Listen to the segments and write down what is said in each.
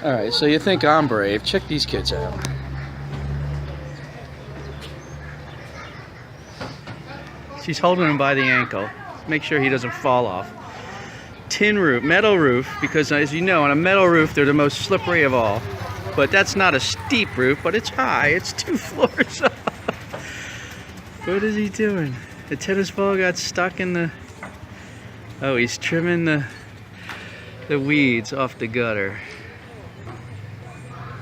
Alright, so you think I'm brave. Check these kids out. She's holding him by the ankle. Make sure he doesn't fall off. Tin roof, metal roof, because as you know, on a metal roof, they're the most slippery of all. But that's not a steep roof, but it's high. It's 2 floors up. What is he doing? The tennis ball got stuck in the... Oh, he's trimming the weeds off the gutter.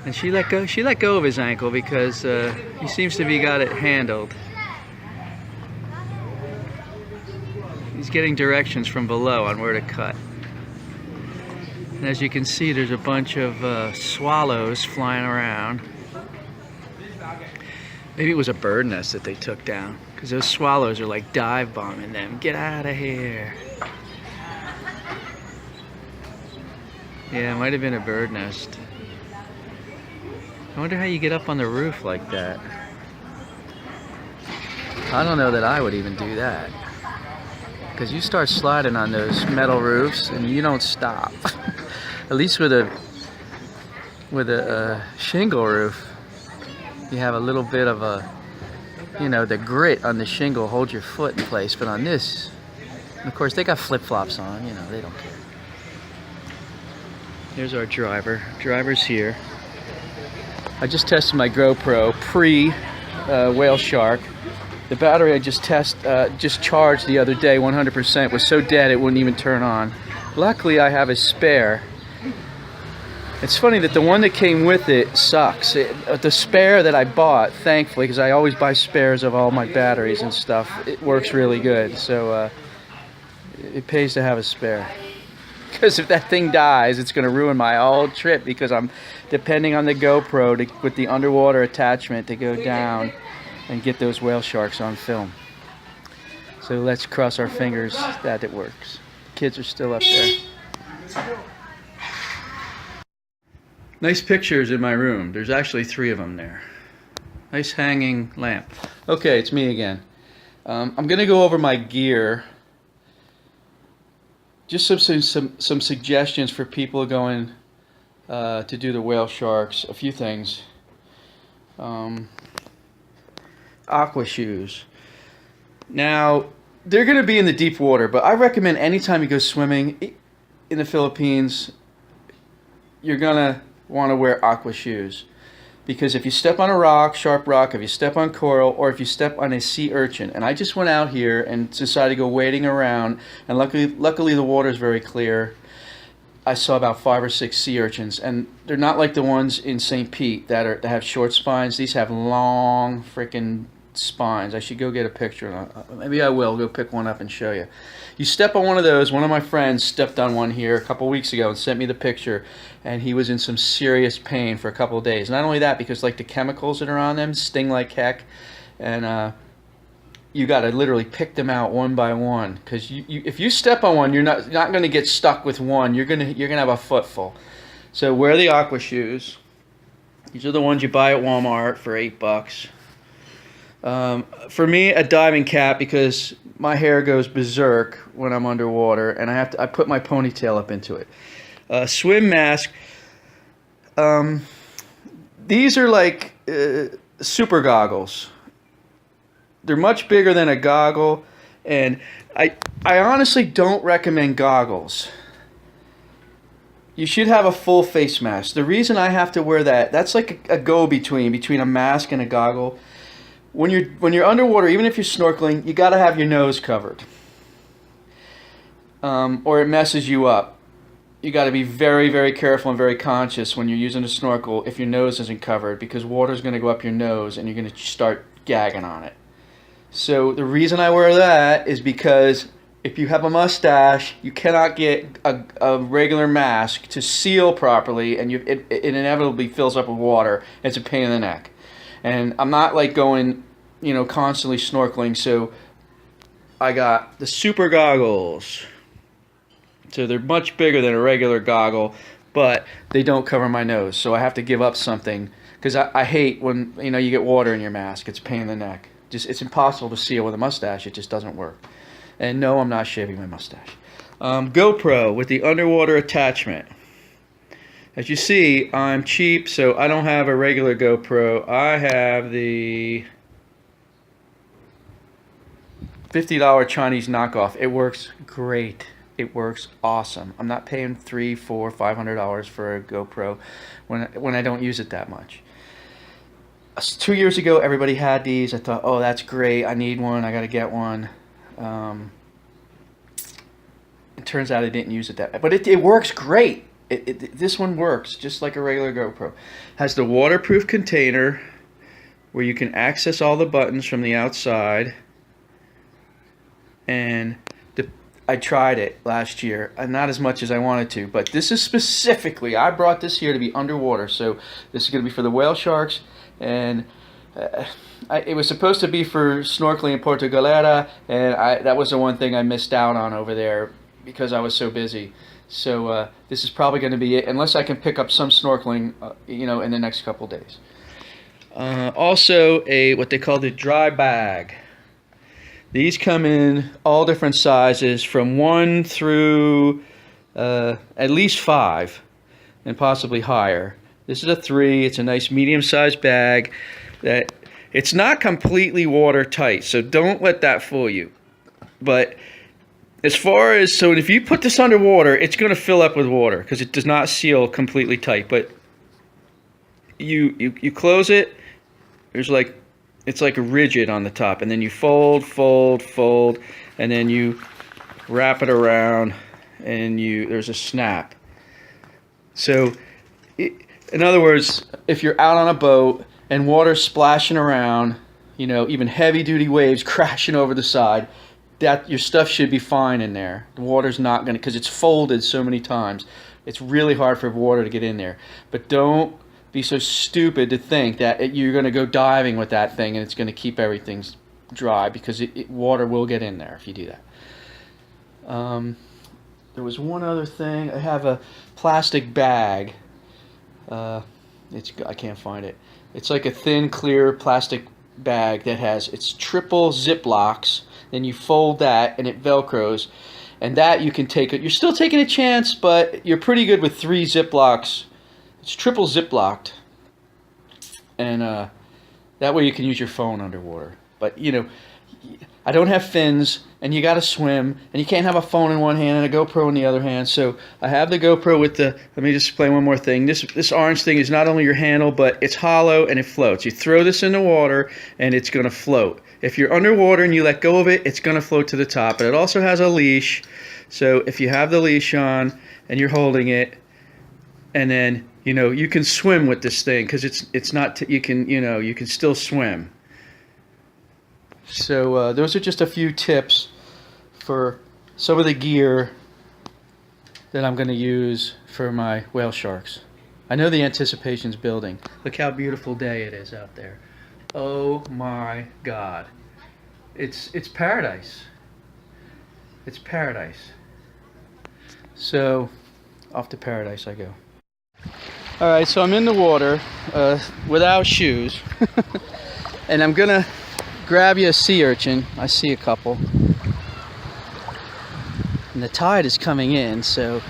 And she let go of his ankle because he seems to be got it handled. He's getting directions from below on where to cut. And as you can see, there's a bunch of swallows flying around. Maybe it was a bird nest that they took down, because those swallows are like dive bombing them. Get out of here. Yeah, it might have been a bird nest. I wonder how you get up on the roof like that. I don't know that I would even do that. Because you start sliding on those metal roofs and you don't stop. At least with a shingle roof, you have a little bit of a, you know, the grit on the shingle holds your foot in place. But on this, of course, they got flip-flops on. You know, they don't care. There's our driver. Driver's here. I just tested my GoPro pre whale shark. The battery I just charged the other day, 100%, was so dead it wouldn't even turn on. Luckily, I have a spare. It's funny that the one that came with it sucks. The spare that I bought, thankfully, because I always buy spares of all my batteries and stuff, it works really good. So it pays to have a spare. Because if that thing dies, it's going to ruin my whole trip, because I'm depending on the GoPro with the underwater attachment to go down and get those whale sharks on film. So let's cross our fingers that it works. Kids are still up there. Nice pictures in my room. There's actually 3 of them there. Nice hanging lamp. Okay, it's me again. I'm going to go over my gear. Just some suggestions for people going to do the whale sharks. A few things. Aqua shoes. Now, they're going to be in the deep water, but I recommend anytime you go swimming in the Philippines, you're going to want to wear aqua shoes. Because if you step on a rock, sharp rock, if you step on coral, or if you step on a sea urchin, and I just went out here and decided to go wading around, and luckily the water is very clear. I saw about 5 or 6 sea urchins, and they're not like the ones in St. Pete that have short spines. These have long freaking spines. I should go get a picture. Maybe I will go pick one up and show you. You step on one of those. One of my friends stepped on one here a couple weeks ago and sent me the picture, and he was in some serious pain for a couple of days. Not only that, because like the chemicals that are on them sting like heck, and you got to literally pick them out one by one, because if you step on one, you're not going to get stuck with one. You're gonna have a footful. So wear the aqua shoes. These are the ones you buy at Walmart for $8. For me, a diving cap, because my hair goes berserk when I'm underwater, and I put my ponytail up into it. Swim mask. These are like super goggles. They're much bigger than a goggle, and I honestly don't recommend goggles. You should have a full face mask. The reason I have to wear that's like a go-between a mask and a goggle. When you're underwater, even if you're snorkeling, you got to have your nose covered, or it messes you up. You got to be very, very careful and very conscious when you're using a snorkel if your nose isn't covered, because water's going to go up your nose and you're going to start gagging on it. So the reason I wear that is because if you have a mustache, you cannot get a regular mask to seal properly, and it inevitably fills up with water. It's a pain in the neck. And I'm not like going, you know, constantly snorkeling, so I got the super goggles. So they're much bigger than a regular goggle, but they don't cover my nose, so I have to give up something, because I hate when, you know, you get water in your mask. It's a pain in the neck. It's impossible to seal with a mustache. It just doesn't work. And no, I'm not shaving my mustache. GoPro with the underwater attachment. As you see, I'm cheap, so I don't have a regular GoPro. I have the $50 Chinese knockoff. It works great. It works awesome. I'm not paying $300, $400, $500 for a GoPro when I don't use it that much. 2 years ago, everybody had these. I thought, oh, that's great. I need one. I got to get one. It turns out I didn't use it that, but it works great. This one works just like a regular GoPro. Has the waterproof container where you can access all the buttons from the outside. And I tried it last year, not as much as I wanted to, but this is specifically, I brought this here to be underwater. So this is going to be for the whale sharks, and it was supposed to be for snorkeling in Porto Galera, and that was the one thing I missed out on over there because I was so busy. So this is probably going to be it, unless I can pick up some snorkeling, in the next couple days. Also, what they call the dry bag. These come in all different sizes, from 1 through at least 5, and possibly higher. This is a 3. It's a nice medium-sized bag. That it's not completely watertight, so don't let that fool you. But as far as, so if you put this underwater, it's going to fill up with water because it does not seal completely tight. But you close it. There's it's like rigid on the top, and then you fold, and then you wrap it around, and there's a snap. So, in other words, if you're out on a boat and water's splashing around, even heavy-duty waves crashing over the side, that your stuff should be fine in there. The water's not going to, because it's folded so many times. It's really hard for water to get in there. But don't be so stupid to think that you're going to go diving with that thing and it's going to keep everything dry, because water will get in there if you do that. There was one other thing. I have a plastic bag. I can't find it. It's like a thin, clear plastic bag that it's triple zip locks. Then you fold that and it Velcros, and that you can take it. You're still taking a chance, but you're pretty good with 3 zip locks. It's triple zip locked, and that way you can use your phone underwater. But I don't have fins, and you got to swim, and you can't have a phone in one hand and a GoPro in the other hand. So I have the GoPro with the. Let me just explain one more thing. This orange thing is not only your handle, but it's hollow and it floats. You throw this in the water, and it's going to float. If you're underwater and you let go of it, it's going to float to the top. But it also has a leash, so if you have the leash on and you're holding it, and then you can swim with this thing, because it's not you can still swim. So those are just a few tips for some of the gear that I'm going to use for my whale sharks. I know the anticipation's building. Look how beautiful day it is out there. Oh my God. It's paradise. It's paradise. So off to paradise I go. Alright, so I'm in the water without shoes. And I'm gonna grab you a sea urchin. I see a couple. And the tide is coming in, so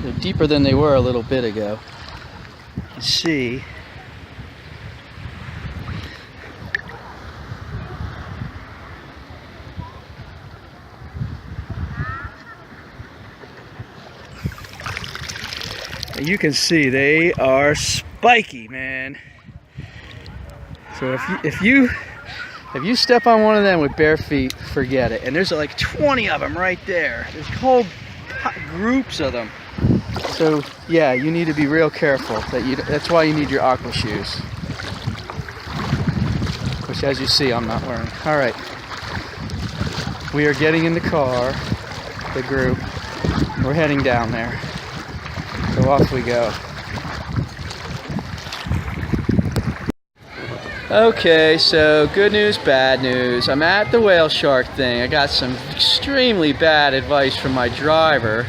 they're deeper than they were a little bit ago. You see. You can see they are spiky, man. So if you step on one of them with bare feet, forget it. And there's like 20 of them right there. There's whole groups of them. So yeah, you need to be real careful. That's why you need your aqua shoes, which, as you see, I'm not wearing. All right, we are getting in the car, the group. We're heading down there. So off we go. Okay, so good news, bad news. I'm at the whale shark thing. I got some extremely bad advice from my driver,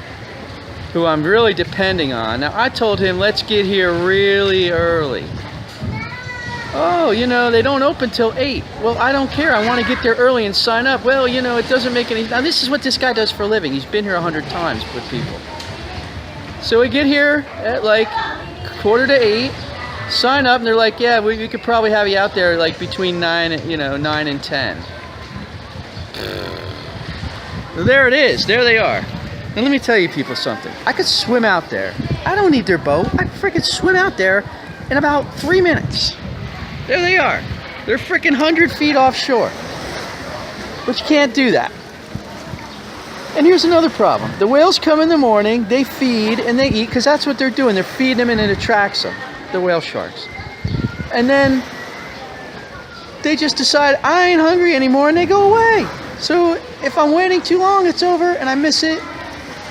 who I'm really depending on. Now, I told him, let's get here really early. Oh, they don't open till 8. Well, I don't care. I want to get there early and sign up. Well, it doesn't make any... Now, this is what this guy does for a living. He's been here 100 times with people. So we get here at like 7:45, sign up, and they're like, yeah, we could probably have you out there like between 9 and 10. So there it is. There they are. Now let me tell you people something. I could swim out there. I don't need their boat. I freaking swim out there in about 3 minutes. There they are. They're freaking 100 feet offshore. But you can't do that. And here's another problem. The whales come in the morning, they feed and they eat, because that's what they're doing. They're feeding them and it attracts them, the whale sharks. And then they just decide, I ain't hungry anymore, and they go away. So if I'm waiting too long, it's over and I miss it.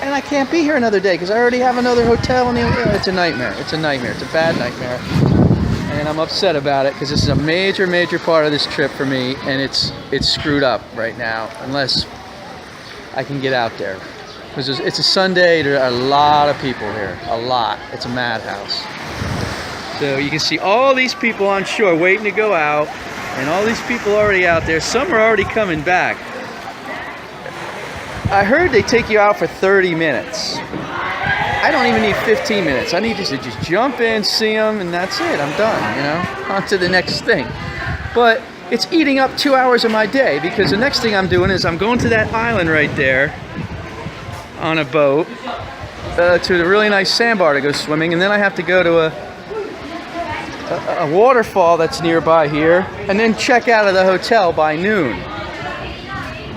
And I can't be here another day because I already have another hotel. It's a nightmare. It's a nightmare. It's a bad nightmare. And I'm upset about it because this is a major, major part of this trip for me. And it's screwed up right now unless I can get out there. Because it's a Sunday. There are a lot of people here. A lot. It's a madhouse. So you can see all these people on shore waiting to go out. And all these people already out there. Some are already coming back. I heard they take you out for 30 minutes. I don't even need 15 minutes. I need you to just jump in, see them, and that's it. I'm done, you know? On to the next thing. But it's eating up 2 hours of my day because the next thing I'm doing is I'm going to that island right there on a boat to the really nice sandbar to go swimming, and then I have to go to a waterfall that's nearby here and then check out of the hotel by noon.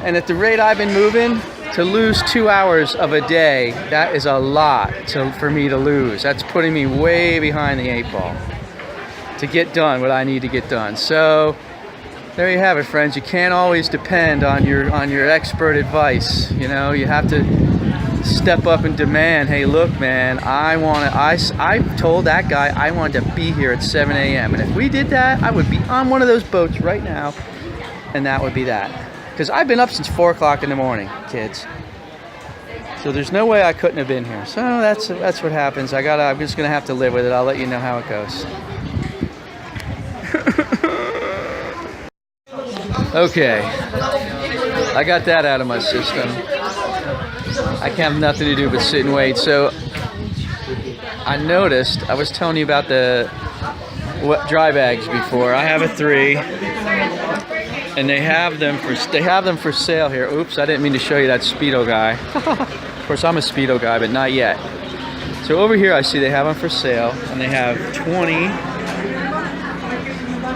And at the rate I've been moving, to lose 2 hours of a day, that is a lot for me to lose. That's putting me way behind the 8 ball to get done what I need to get done. So there you have it, friends. You can't always depend on your expert advice. You know, you have to step up and demand, hey, look, man, I told that guy I wanted to be here at 7 a.m. And if we did that, I would be on one of those boats right now, and that would be that. Because I've been up since 4 o'clock in the morning, kids. So there's no way I couldn't have been here. So that's what happens. I'm just gonna have to live with it. I'll let you know how it goes. Okay, I got that out of my system. I can have nothing to do but sit and wait. So I noticed, I was telling you about the dry bags before. I have a 3. And they have them for sale here. Oops, I didn't mean to show you that Speedo guy. Of course, I'm a Speedo guy, but not yet. So over here, I see they have them for sale, and they have 20.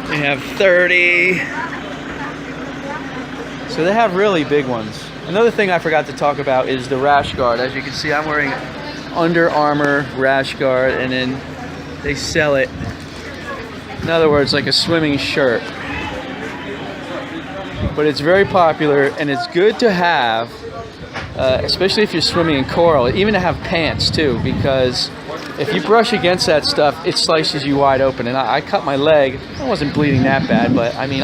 They have 30. So they have really big ones. Another thing I forgot to talk about is the rash guard. As you can see, I'm wearing Under Armour rash guard, and then they sell it. In other words, like a swimming shirt. But it's very popular, and it's good to have, especially if you're swimming in coral, even to have pants too, because if you brush against that stuff, it slices you wide open. And I cut my leg. I wasn't bleeding that bad, but I mean,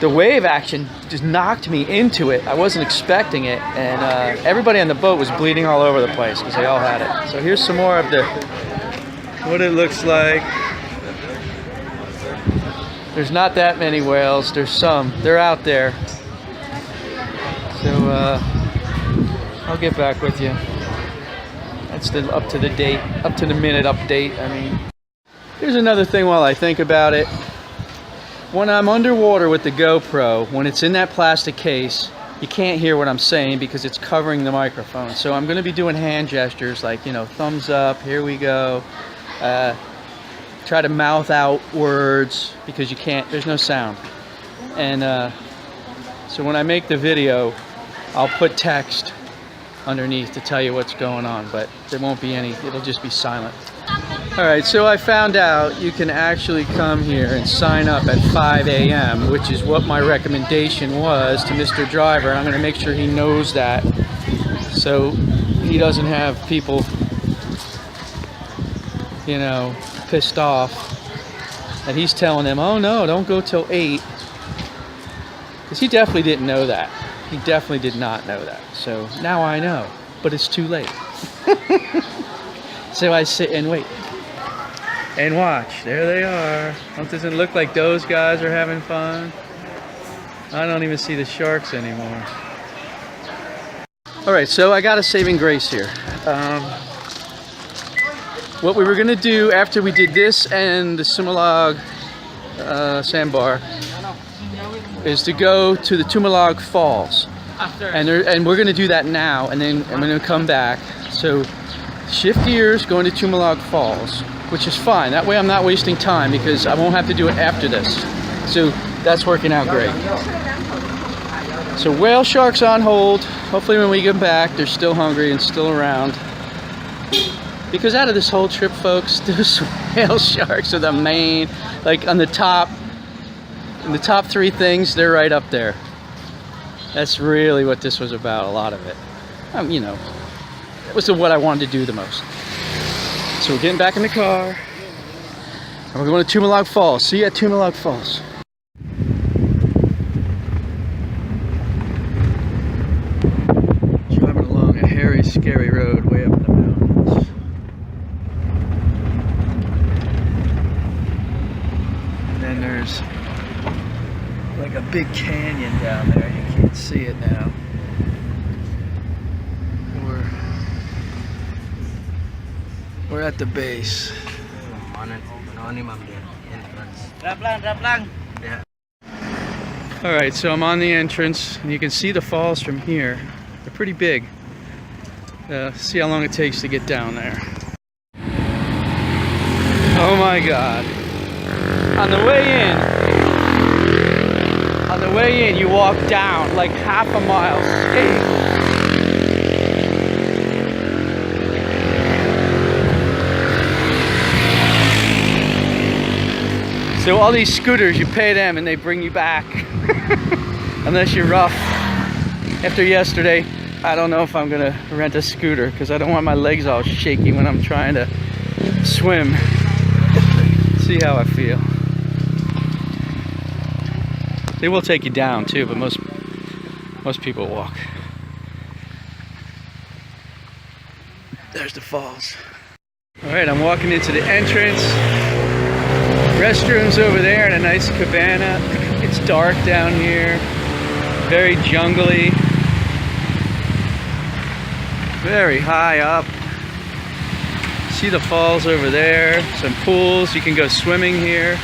the wave action just knocked me into it. I wasn't expecting it, and everybody on the boat was bleeding all over the place because they all had it. So here's some more of what it looks like. There's not that many whales. There's some. They're out there. So I'll get back with you. That's the up to the minute update. I mean, here's another thing while I think about it. When I'm underwater with the GoPro, when it's in that plastic case, you can't hear what I'm saying because it's covering the microphone. So I'm going to be doing hand gestures like, you know, thumbs up, here we go. Try to mouth out words because you can't, there's no sound. And so when I make the video, I'll put text underneath to tell you what's going on, but there won't be any, it'll just be silent. Alright, so I found out you can actually come here and sign up at 5 a.m., which is what my recommendation was to Mr. Driver. I'm going to make sure he knows that so he doesn't have people, you know, pissed off that he's telling them, oh no, don't go till 8, because he definitely didn't know that. He definitely did not know that. So now I know, but it's too late. So I sit and wait and watch. There they are. It doesn't look like those guys are having fun. I don't even see the sharks anymore. All right, so I got a saving grace here. what we were gonna do after we did this and the Tumalog sandbar is to go to the Tumalog Falls. And we're gonna do that now, and then I'm gonna come back. So shift gears, going to Tumalog Falls, which is fine. That way I'm not wasting time because I won't have to do it after this. So that's working out great. So whale sharks on hold. Hopefully when we get back, they're still hungry and still around. Because out of this whole trip, folks, those whale sharks are the main, like on the top, in the top 3 things, they're right up there. That's really what this was about, a lot of it. You know, it was what I wanted to do the most. So we're getting back in the car, and we're going to Tumalog Falls. See you at Tumalog Falls. Driving along a hairy, scary road way up in the mountains. And then there's like a big canyon down there. You can't see it now. We're at the base. Alright, so I'm on the entrance and you can see the falls from here. They're pretty big. See how long it takes to get down there. Oh my god. On the way in, you walk down like half a mile straight. So all these scooters, you pay them and they bring you back. Unless you're rough. After yesterday, I don't know if I'm gonna rent a scooter because I don't want my legs all shaky when I'm trying to swim. See how I feel. They will take you down too, but most people walk. There's the falls. All right, I'm walking into the entrance. Restrooms over there and a nice cabana. It's dark down here. Very jungly. Very high up. See the falls over there. Some pools. You can go swimming here.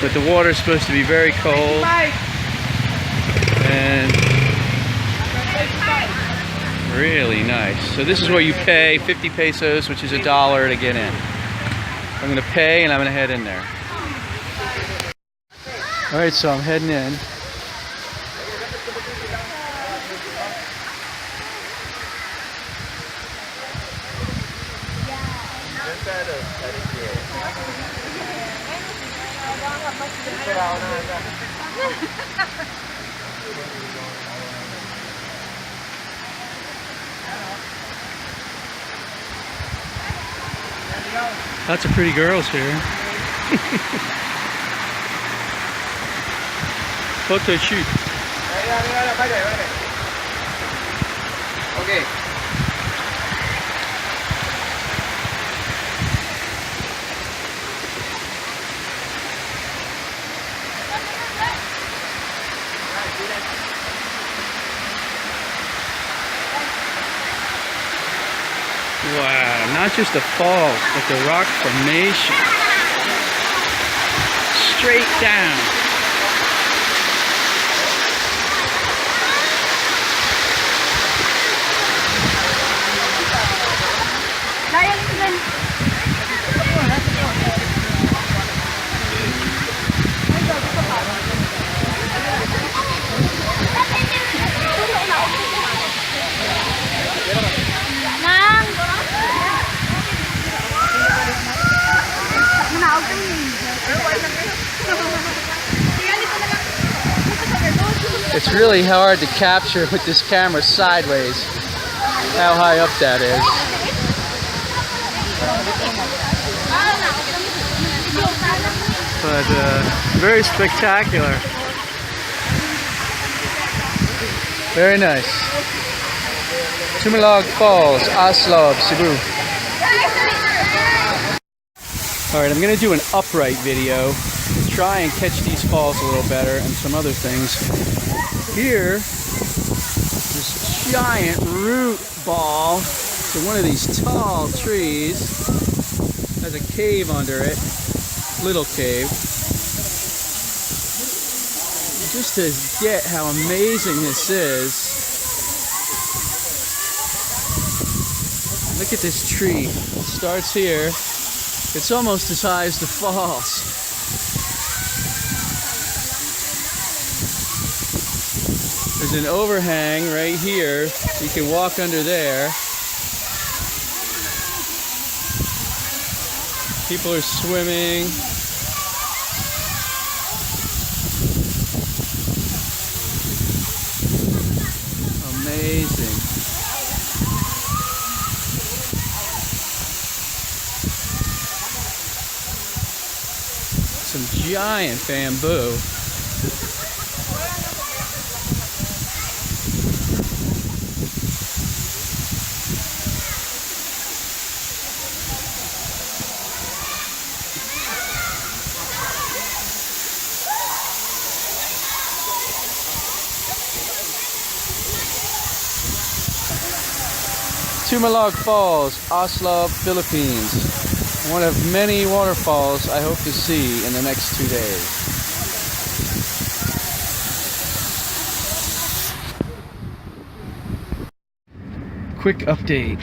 But the water's supposed to be very cold. And really nice. So this is where you pay 50 pesos, which is $1 to get in. I'm gonna pay and I'm gonna head in there. All right, so I'm heading in. Lots of pretty girls here. Photo shoot. Okay. Wow, not just the falls, but the rock formation. Straight down. It's really hard to capture with this camera sideways how high up that is. But very spectacular. Very nice. Tumalog Falls, Oslo, Cebu. Alright, I'm going to do an upright video. Try and catch these falls a little better and some other things. Here, this giant root ball So one of these tall trees has a cave under it, little cave. Just to get how amazing this is, look at this tree. It starts here. It's almost as high as the falls. There's an overhang right here. You can walk under there. People are swimming. Amazing. Some giant bamboo. Tumalog Falls, Oslo, Philippines. One of many waterfalls I hope to see in the next 2 days. Quick update.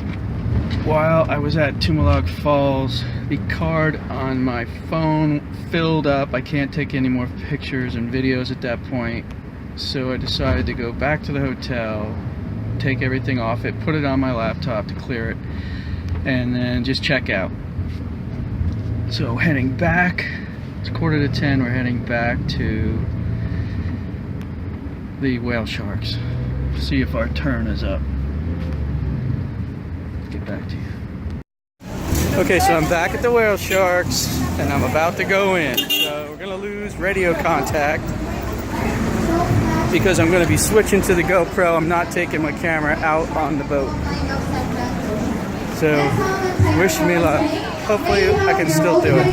While I was at Tumalog Falls, the card on my phone filled up. I can't take any more pictures and videos at that point. So I decided to go back to the hotel, take everything off it, put it on my laptop to clear it, and then just check out. So heading back, it's 9:45, we're heading back to the whale sharks. See if our turn is up. Get back to you. Okay, so I'm back at the whale sharks and I'm about to go in. So we're gonna lose radio contact because I'm gonna be switching to the GoPro. I'm not taking my camera out on the boat. So wish me luck. Hopefully I can still do it.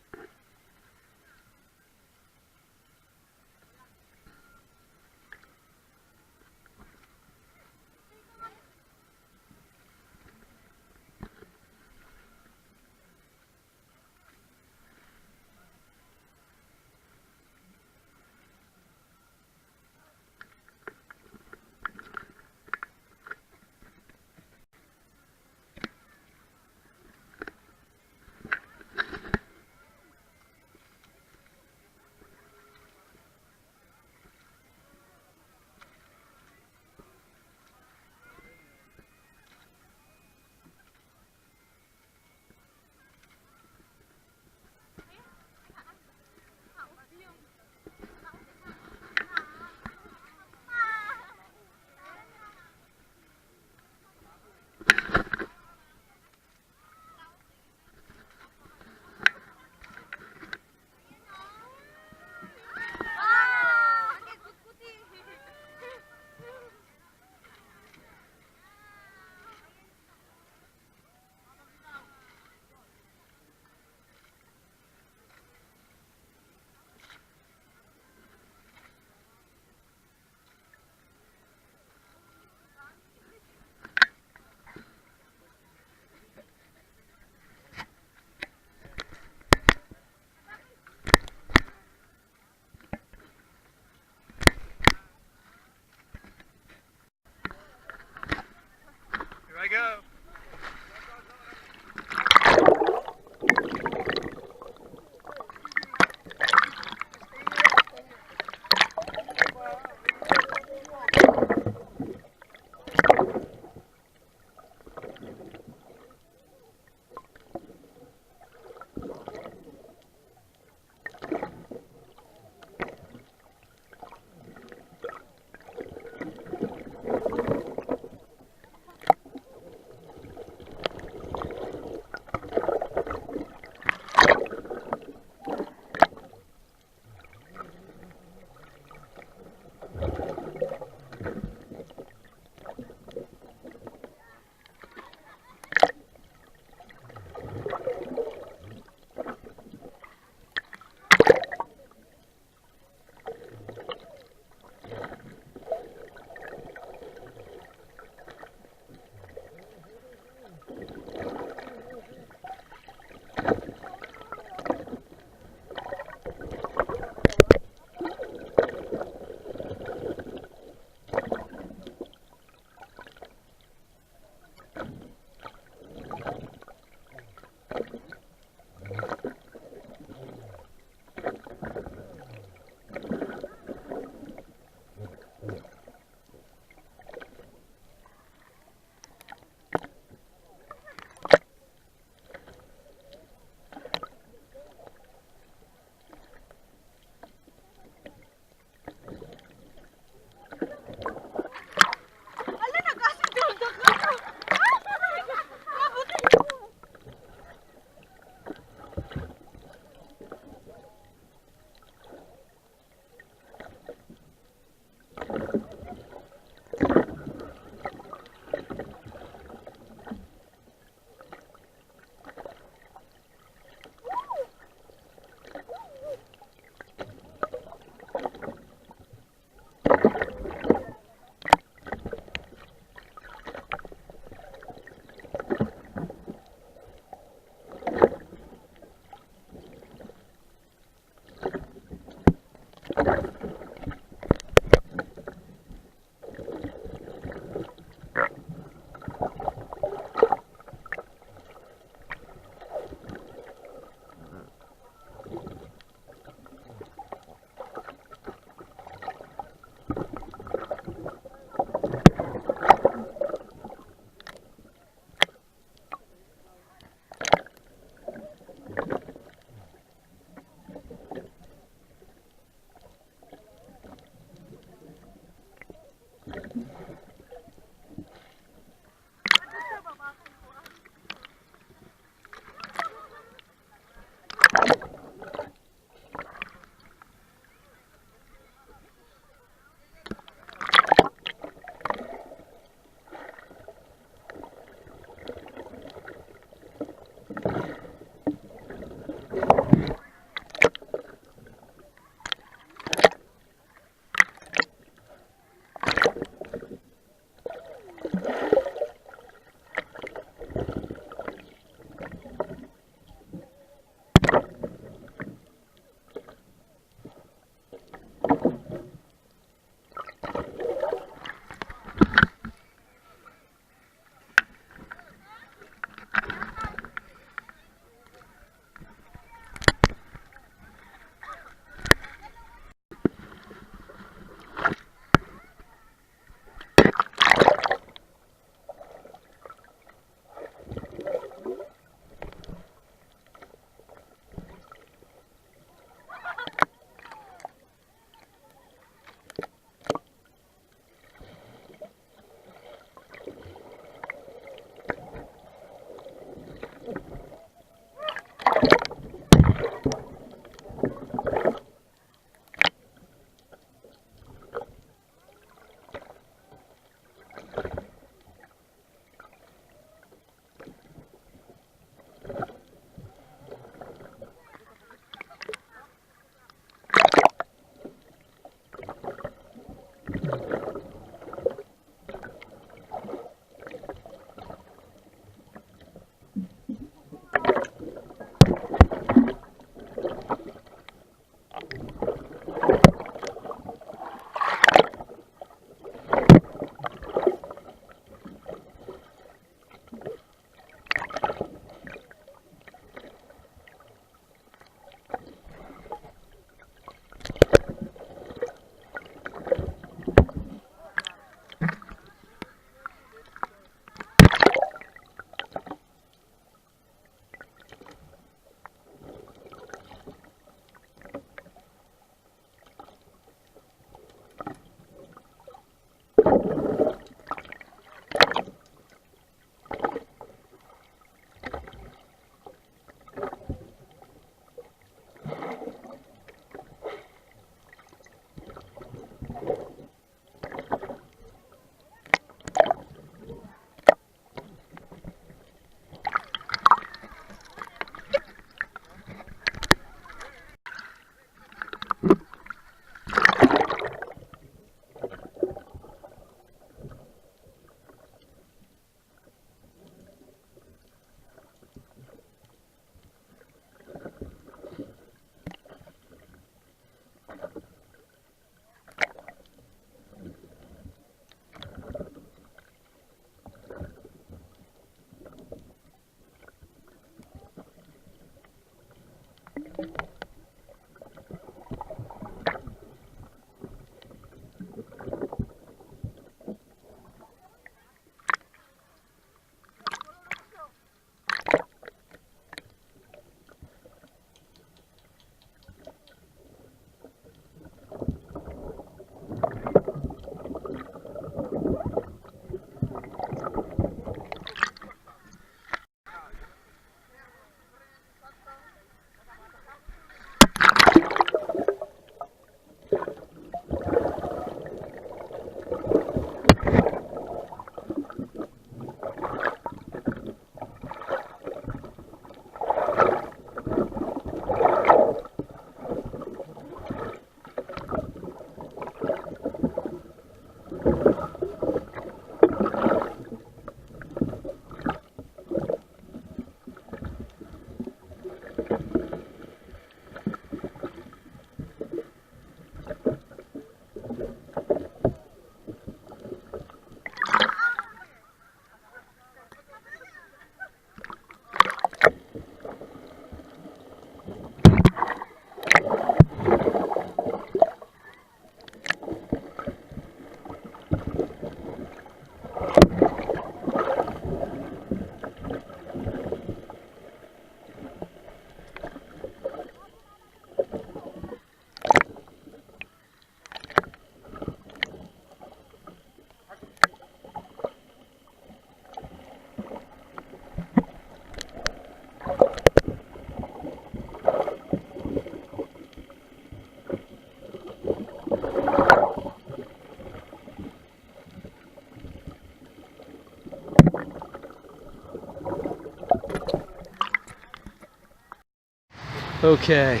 Okay,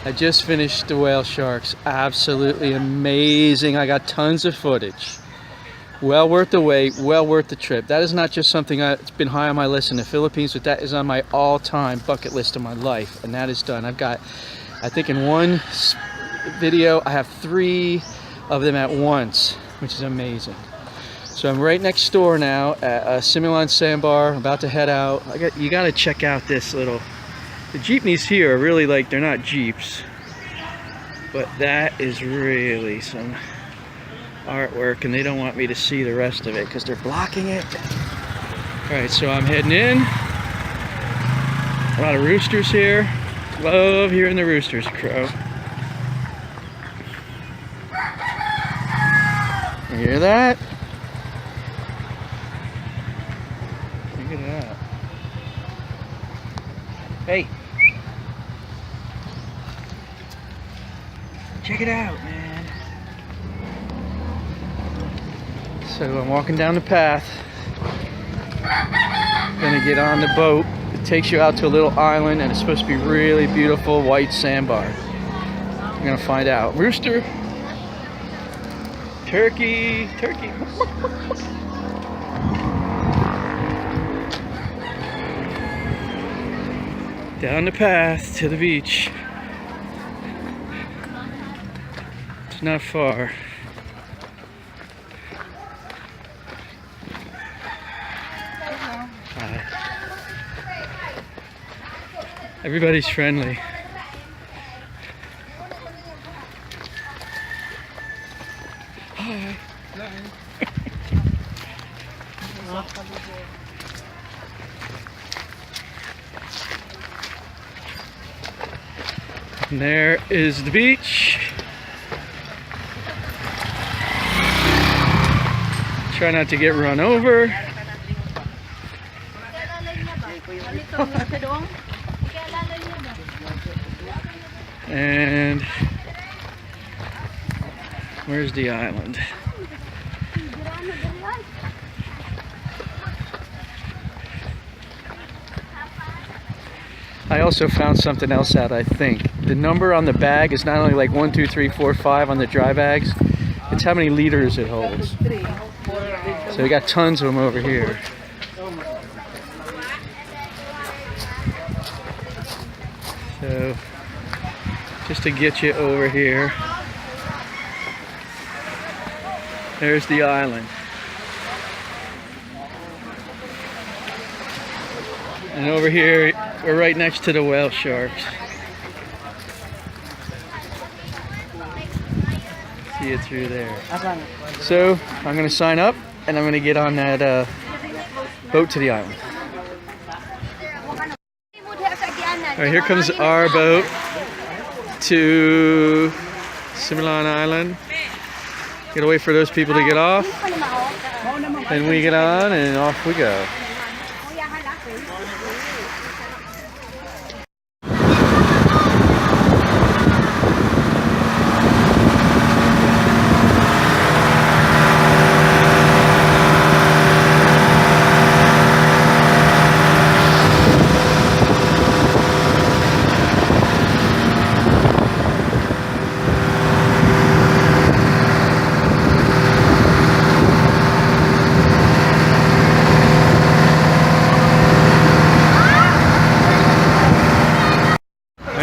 I just finished the whale sharks. Absolutely amazing. I got tons of footage. Well worth the wait, well worth the trip. That is not just something that's been high on my list in the Philippines, but that is on my all-time bucket list of my life, and that is done. I've got, I think in one video, I have 3 of them at once, which is amazing. So I'm right next door now at Similan Sandbar. I'm about to head out. You gotta check out this little, the jeepneys here are really like, they're not Jeeps, but that is really some artwork, and they don't want me to see the rest of it because they're blocking it. Alright, so I'm heading in. A lot of roosters here. Love hearing the roosters crow. You hear that? Look at that. Hey! Check it out, man. So I'm walking down the path. Gonna get on the boat. It takes you out to a little island, and it's supposed to be really beautiful white sandbar. I'm gonna find out. Rooster, turkey, turkey. Down the path to the beach. It's not far. Everybody's friendly. Hi. And there is the beach. Try not to get run over. And where's the island? I also found something else out, I think. The number on the bag is not only like 1, 2, 3, 4, 5 on the dry bags, it's how many liters it holds. So we got tons of them over here. So just to get you over here, there's the island. And over here, we're right next to the whale sharks. See it through there. So I'm going to sign up, and I'm going to get on that boat to the island. All right, here comes our boat to Similan Island. Gotta wait for those people to get off. Then we get on and off we go.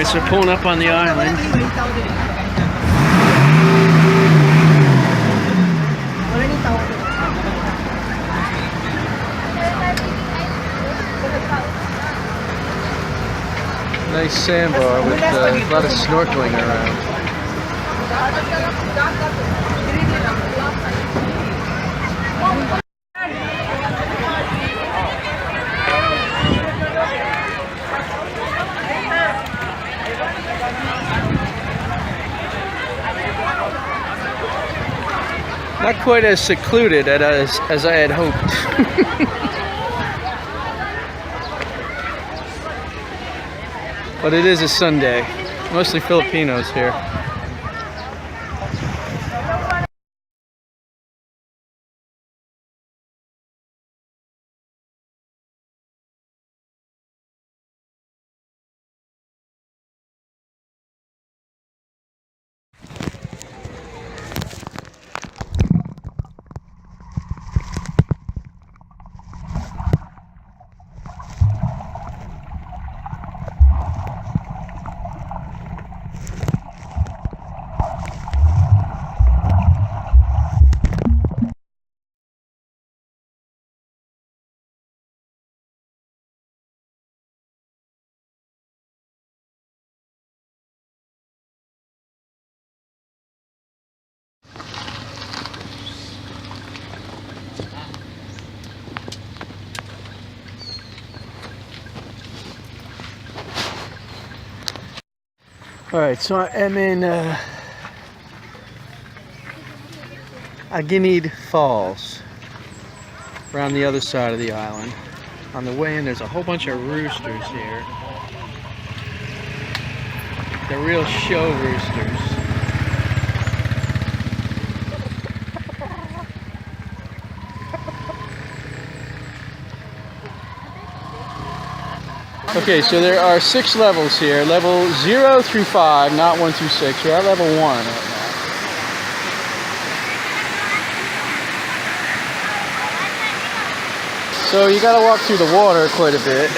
So pulling up on the island. Nice sandbar with a lot of snorkeling around. Not quite as secluded as I had hoped. But it is a Sunday. Mostly Filipinos here. Alright, so I'm in Aginid Falls, around the other side of the island. On the way in, there's a whole bunch of roosters here. They're real show roosters. Okay, so there are 6 levels here. Level 0 through 5, not 1 through 6. We're at level 1 right now. So you gotta walk through the water quite a bit.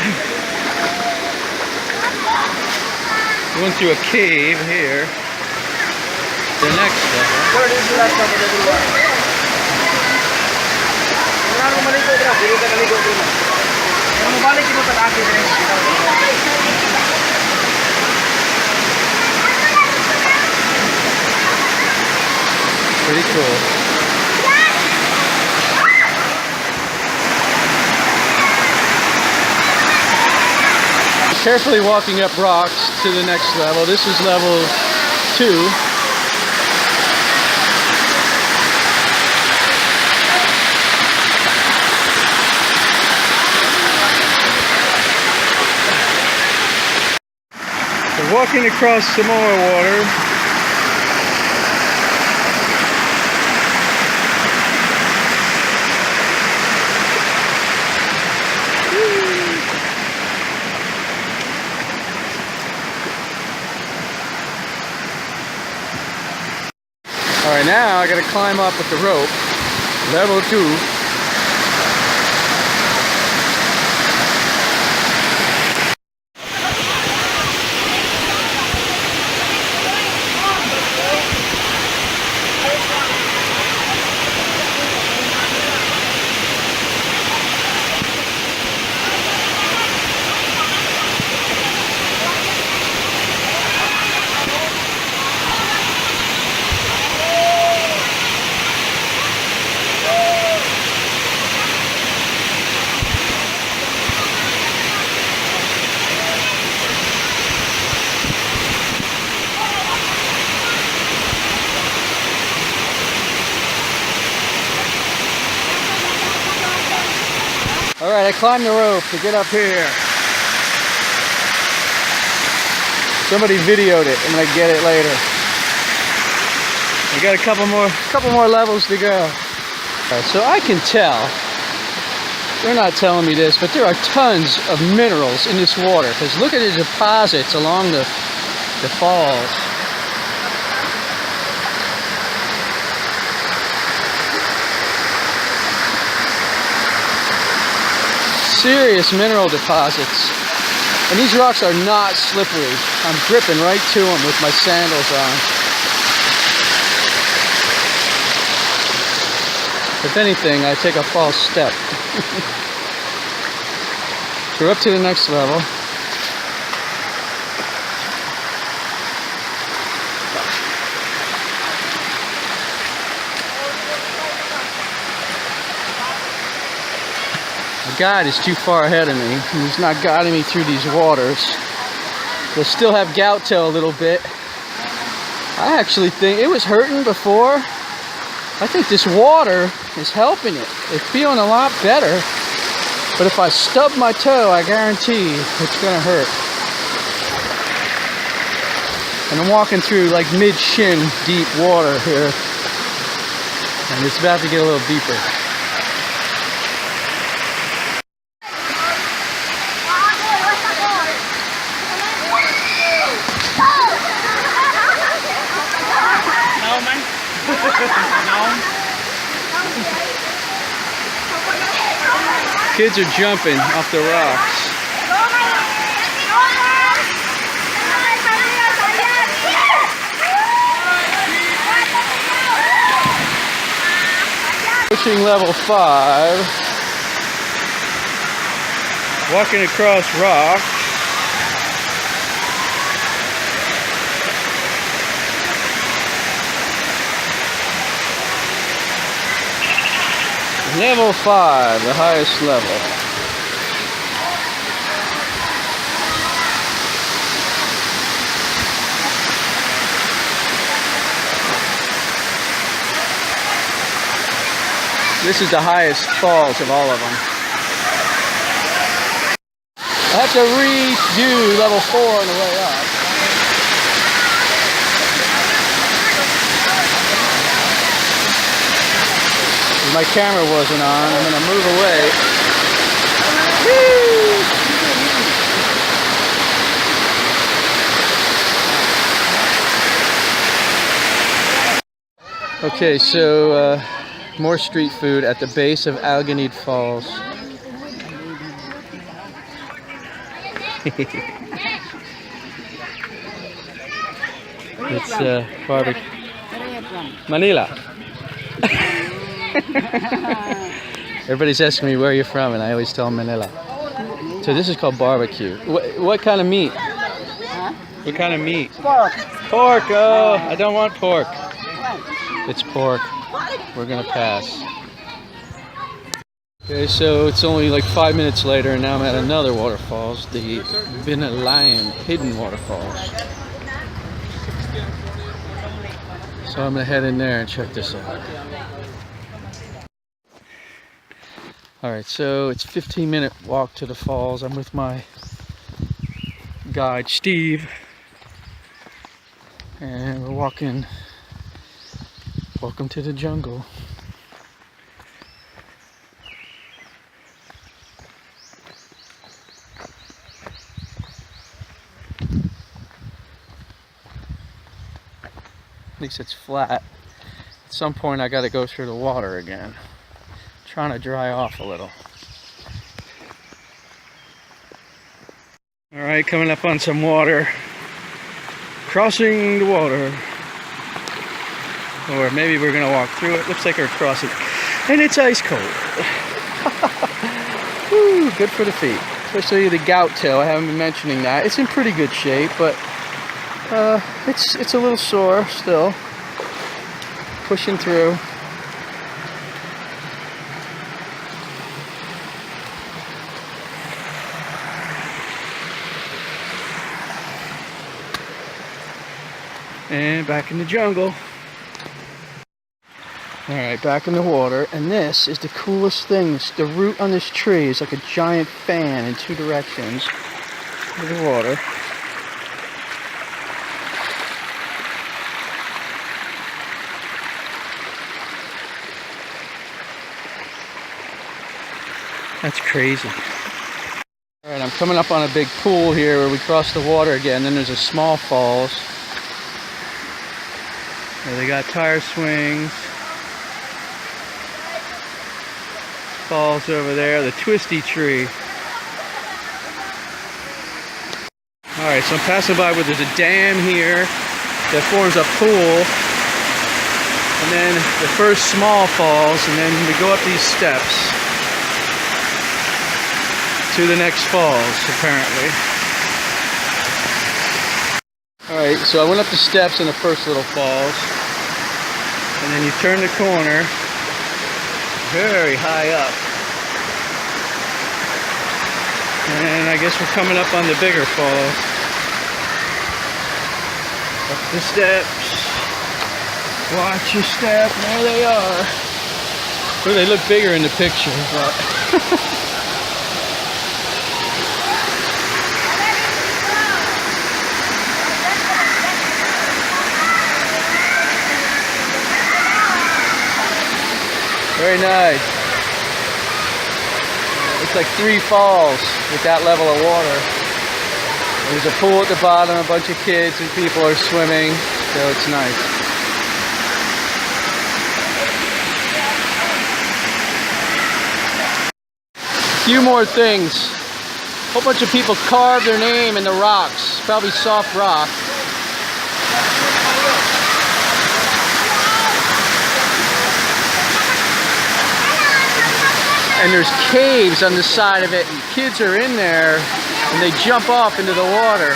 We went through a cave here. The next level. Pretty cool. Carefully walking up rocks to the next level. This is level 2. We're walking across some more water. Alright, now I gotta climb up with the rope. Level 2. Alright, I climbed the rope to get up here. Somebody videoed it. I'm gonna get it later. I got a couple more levels to go. Alright, so I can tell, they're not telling me this, but there are tons of minerals in this water. Because look at the deposits along the falls. Serious mineral deposits. And these rocks are not slippery. I'm gripping right to them with my sandals on. If anything, I take a false step. We're up to the next level. The guide is too far ahead of me. He's not guiding me through these waters. They'll still have gout tail a little bit. I actually think it was hurting before. I think this water is helping it. It's feeling a lot better. But if I stub my toe, I guarantee it's gonna hurt. And I'm walking through like mid-shin deep water here. And it's about to get a little deeper. Kids are jumping off the rocks. Approaching level 5. Walking across rocks. Level 5, the highest level. This is the highest falls of all of them. I have to redo level 4 on the way up. My camera wasn't on. I'm going to move away. Woo! Okay, so more street food at the base of Alganid Falls. It's barbecue. Manila. Everybody's asking me where you're from, and I always tell them Manila. So this is called barbecue. What kind of meat? Huh? What kind of meat? Pork. Pork! Oh, I don't want pork. It's pork. We're gonna pass. Okay, so it's only like 5 minutes later, and now I'm at another waterfalls, the Binalayan Hidden Waterfalls. So I'm gonna head in there and check this out. Alright, so it's a 15-minute walk to the falls. I'm with my guide, Steve. And we're walking. Welcome to the jungle. At least it's flat. At some point I gotta go through the water again. Trying to dry off a little. Alright, coming up on some water. Crossing the water. Or maybe we're gonna walk through it. Looks like we're crossing. And it's ice cold. Woo, good for the feet. Especially the gout toe. I haven't been mentioning that. It's in pretty good shape, but it's a little sore still. Pushing through. And back in the jungle. Alright, back in the water. And this is the coolest thing. The root on this tree is like a giant fan in 2 directions of the water. That's crazy. Alright, I'm coming up on a big pool here where we cross the water again. Then there's a small falls. Where they got tire swings. Falls over there, the twisty tree. Alright, so I'm passing by where there's a dam here that forms a pool. And then the first small falls, and then we go up these steps to the next falls, apparently. Alright, so I went up the steps in the first little falls. And then you turn the corner. Very high up. And I guess we're coming up on the bigger falls. Up the steps. Watch your step. There they are. Oh, they look bigger in the picture, but very nice. It's like 3 falls with that level of water. There's a pool at the bottom, a bunch of kids and people are swimming, so it's nice. A few more things. A whole bunch of people carved their name in the rocks, probably soft rock. And there's caves on the side of it, and kids are in there, and they jump off into the water.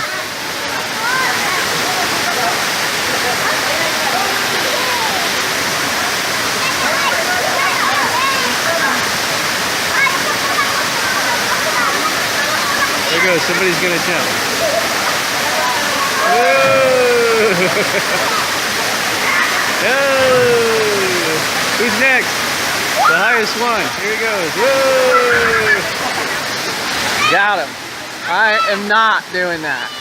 There goes, somebody's gonna jump. Whoa! Whoa! Who's next? The highest one. Here he goes. Woo! Got him. I am not doing that.